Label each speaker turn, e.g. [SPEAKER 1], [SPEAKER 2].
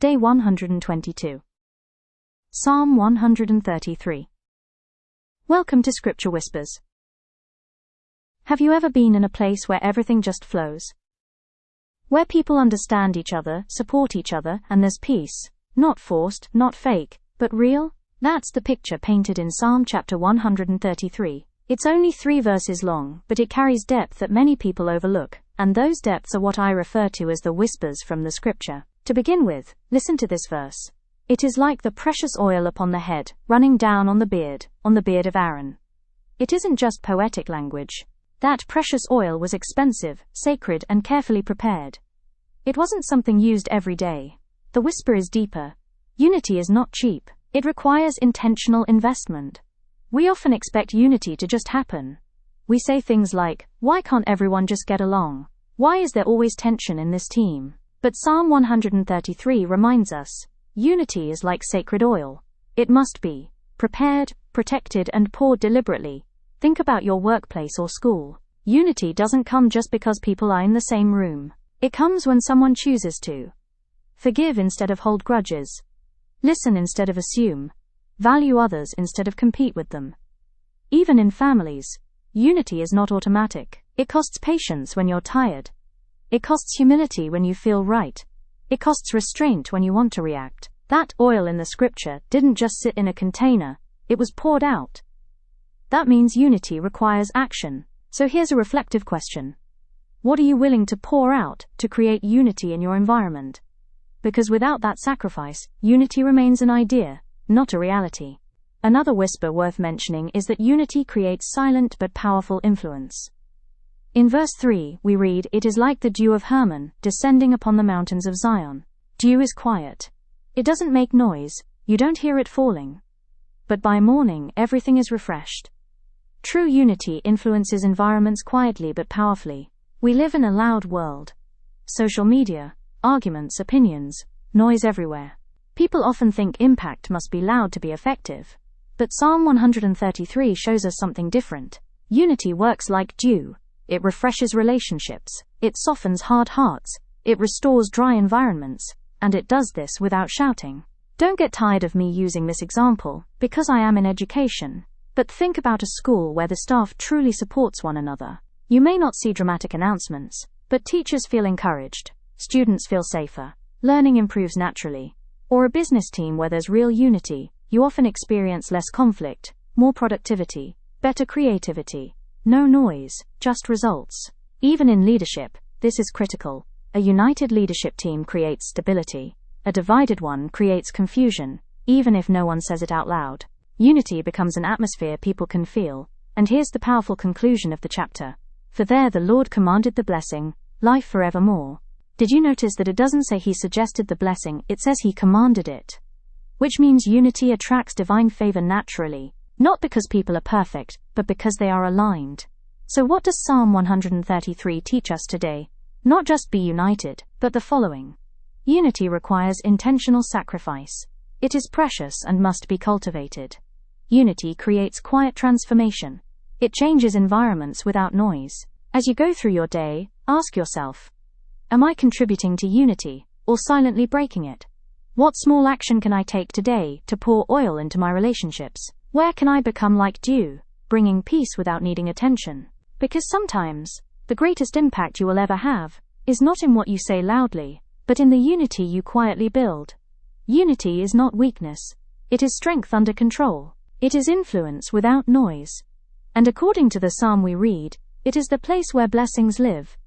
[SPEAKER 1] Day 122. Psalm 133. Welcome to Scripture Whispers. Have you ever been in a place where everything just flows? Where people understand each other, support each other, and there's peace, not forced, not fake, but real? That's the picture painted in Psalm chapter 133. It's only 3 verses long, but it carries depth that many people overlook, and those depths are what I refer to as the whispers from the Scripture. To begin with, listen to this verse. It is like the precious oil upon the head, running down on the beard of Aaron. It isn't just poetic language. That precious oil was expensive, sacred, and carefully prepared. It wasn't something used every day. The whisper is deeper. Unity is not cheap. It requires intentional investment. We often expect unity to just happen. We say things like, why can't everyone just get along? Why is there always tension in this team? But Psalm 133 reminds us, unity is like sacred oil. It must be prepared, protected, and poured deliberately. Think about your workplace or school. Unity doesn't come just because people are in the same room. It comes when someone chooses to forgive instead of hold grudges, listen instead of assume, value others instead of compete with them. Even in families, unity is not automatic. It costs patience when you're tired. It costs humility when you feel right. It costs restraint when you want to react. That oil in the Scripture didn't just sit in a container, it was poured out. That means unity requires action. So here's a reflective question. What are you willing to pour out to create unity in your environment? Because without that sacrifice, unity remains an idea, not a reality. Another whisper worth mentioning is that unity creates silent but powerful influence. In verse 3, we read, "It is like the dew of Hermon, descending upon the mountains of Zion." Dew is quiet. It doesn't make noise, you don't hear it falling. But by morning, everything is refreshed. True unity influences environments quietly but powerfully. We live in a loud world. Social media, arguments, opinions, noise everywhere. People often think impact must be loud to be effective. But Psalm 133 shows us something different. Unity works like dew. It refreshes relationships. It softens hard hearts. It restores dry environments. And it does this without shouting. Don't get tired of me using this example, because I am in education. But think about a school where the staff truly supports one another. You may not see dramatic announcements, but teachers feel encouraged. Students feel safer. Learning improves naturally. Or a business team where there's real unity, you often experience less conflict, more productivity, better creativity. No noise, just results. Even in leadership, this is critical. A united leadership team creates stability. A divided one creates confusion, even if no one says it out loud. Unity becomes an atmosphere people can feel. And here's the powerful conclusion of the chapter. For there the Lord commanded the blessing, life forevermore. Did you notice that it doesn't say he suggested the blessing, it says he commanded it? Which means unity attracts divine favor naturally, not because people are perfect, but because they are aligned. So what does Psalm 133 teach us today? Not just be united, but the following. Unity requires intentional sacrifice. It is precious and must be cultivated. Unity creates quiet transformation. It changes environments without noise. As you go through your day, ask yourself, am I contributing to unity, or silently breaking it? What small action can I take today to pour oil into my relationships? Where can I become like dew, bringing peace without needing attention? Because sometimes, the greatest impact you will ever have is not in what you say loudly, but in the unity you quietly build. Unity is not weakness. It is strength under control. It is influence without noise. And according to the psalm we read, it is the place where blessings live.